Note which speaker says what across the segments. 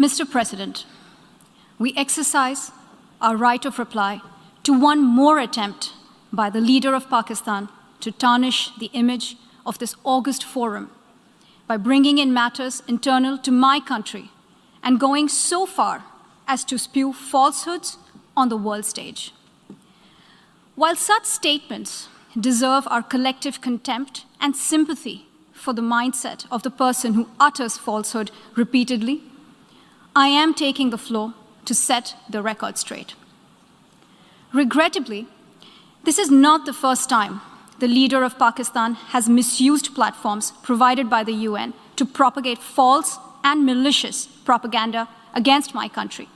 Speaker 1: Mr. President, we exercise our right of reply to one more attempt by the leader of Pakistan to tarnish the image of this august forum by bringing in matters internal to my country and going so far as to spew falsehoods on the world stage. While such statements deserve our collective contempt and sympathy for the mindset of the person who utters falsehood repeatedly, I am taking the floor to set the record straight. Regrettably, this is not the first time the leader of Pakistan has misused platforms provided by the UN to propagate false and malicious propaganda against my country,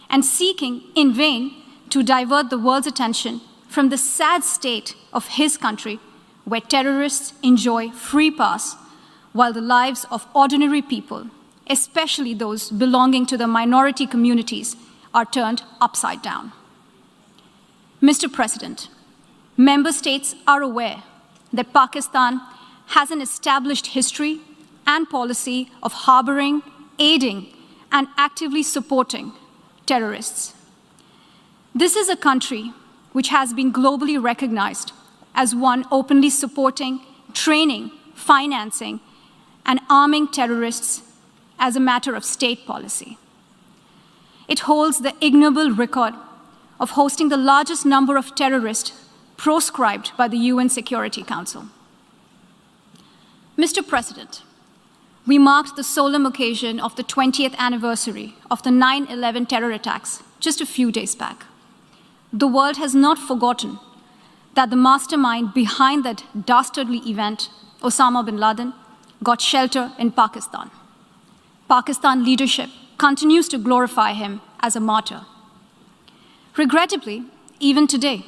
Speaker 1: and seeking in vain to divert the world's attention from the sad state of his country, where terrorists enjoy free pass while the lives of ordinary people, especially those belonging to the minority communities, are turned upside down. Mr. President, member states are aware that Pakistan has an established history and policy of harboring, aiding, and actively supporting terrorists. This is a country which has been globally recognized as one openly supporting, training, financing, and arming terrorists as a matter of state policy. It holds the ignoble record of hosting the largest number of terrorists proscribed by the UN Security Council. Mr. President, we marked the solemn occasion of the 20th anniversary of the 9/11 terror attacks just a few days back. The world has not forgotten that the mastermind behind that dastardly event, Osama bin Laden, got shelter in Pakistan. Pakistan leadership continues to glorify him as a martyr. Regrettably, even today,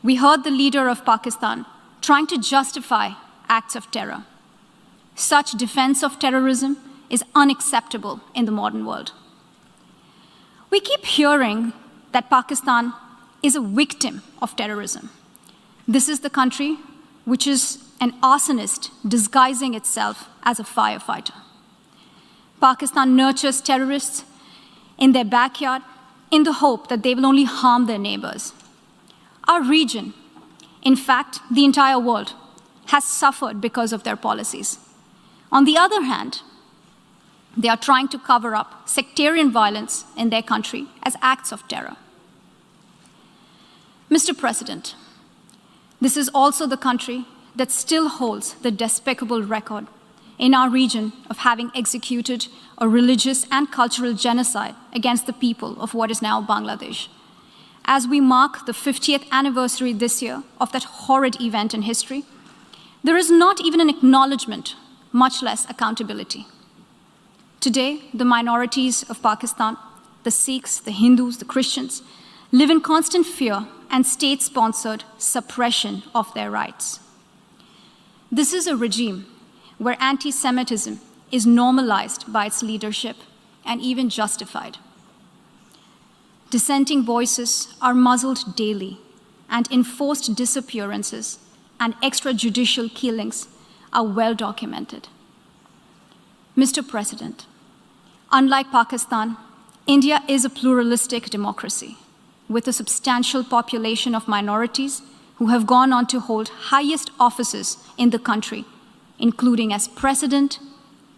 Speaker 1: we heard the leader of Pakistan trying to justify acts of terror. Such defense of terrorism is unacceptable in the modern world. We keep hearing that Pakistan is a victim of terrorism. This is the country which is an arsonist disguising itself as a firefighter. Pakistan nurtures terrorists in their backyard in the hope that they will only harm their neighbors. Our region, in fact, the entire world, has suffered because of their policies. On the other hand, they are trying to cover up sectarian violence in their country as acts of terror. Mr. President, this is also the country that still holds the despicable record in our region of having executed a religious and cultural genocide against the people of what is now Bangladesh. As we mark the 50th anniversary this year of that horrid event in history, there is not even an acknowledgement, much less accountability. Today, the minorities of Pakistan, the Sikhs, the Hindus, the Christians, live in constant fear and state-sponsored suppression of their rights. This is a regime where anti-Semitism is normalized by its leadership and even justified. Dissenting voices are muzzled daily, and enforced disappearances and extrajudicial killings are well documented. Mr. President, unlike Pakistan, India is a pluralistic democracy with a substantial population of minorities who have gone on to hold highest offices in the country, including as President,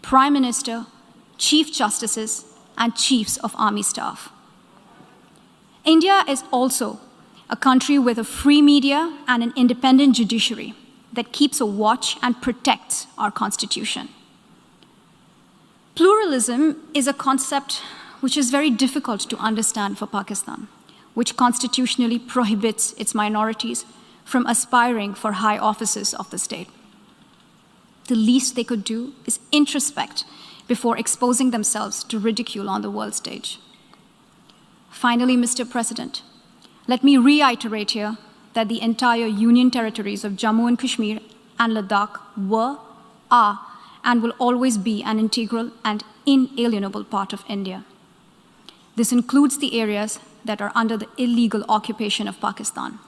Speaker 1: Prime Minister, Chief Justices, and Chiefs of Army Staff. India is also a country with a free media and an independent judiciary that keeps a watch and protects our Constitution. Pluralism is a concept which is very difficult to understand for Pakistan, which constitutionally prohibits its minorities from aspiring for high offices of the state. The least they could do is introspect before exposing themselves to ridicule on the world stage. Finally, Mr. President, let me reiterate here that the entire Union territories of Jammu and Kashmir and Ladakh were, are, and will always be an integral and inalienable part of India. This includes the areas that are under the illegal occupation of Pakistan.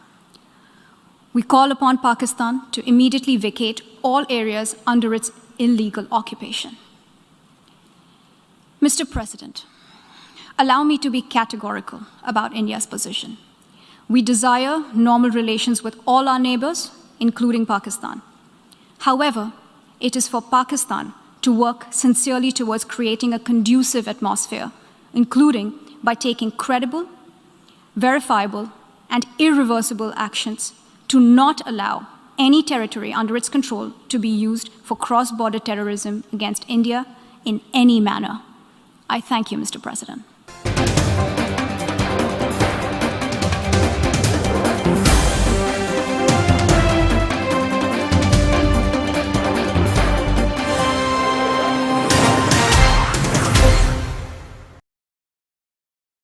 Speaker 1: We call upon Pakistan to immediately vacate all areas under its illegal occupation. Mr. President, Allow me to be categorical about India's position. We desire normal relations with all our neighbors, including Pakistan. However, it is for Pakistan to work sincerely towards creating a conducive atmosphere, including by taking credible, verifiable, and irreversible actions to not allow any territory under its control to be used for cross-border terrorism against India in any manner. I thank you, Mr. President.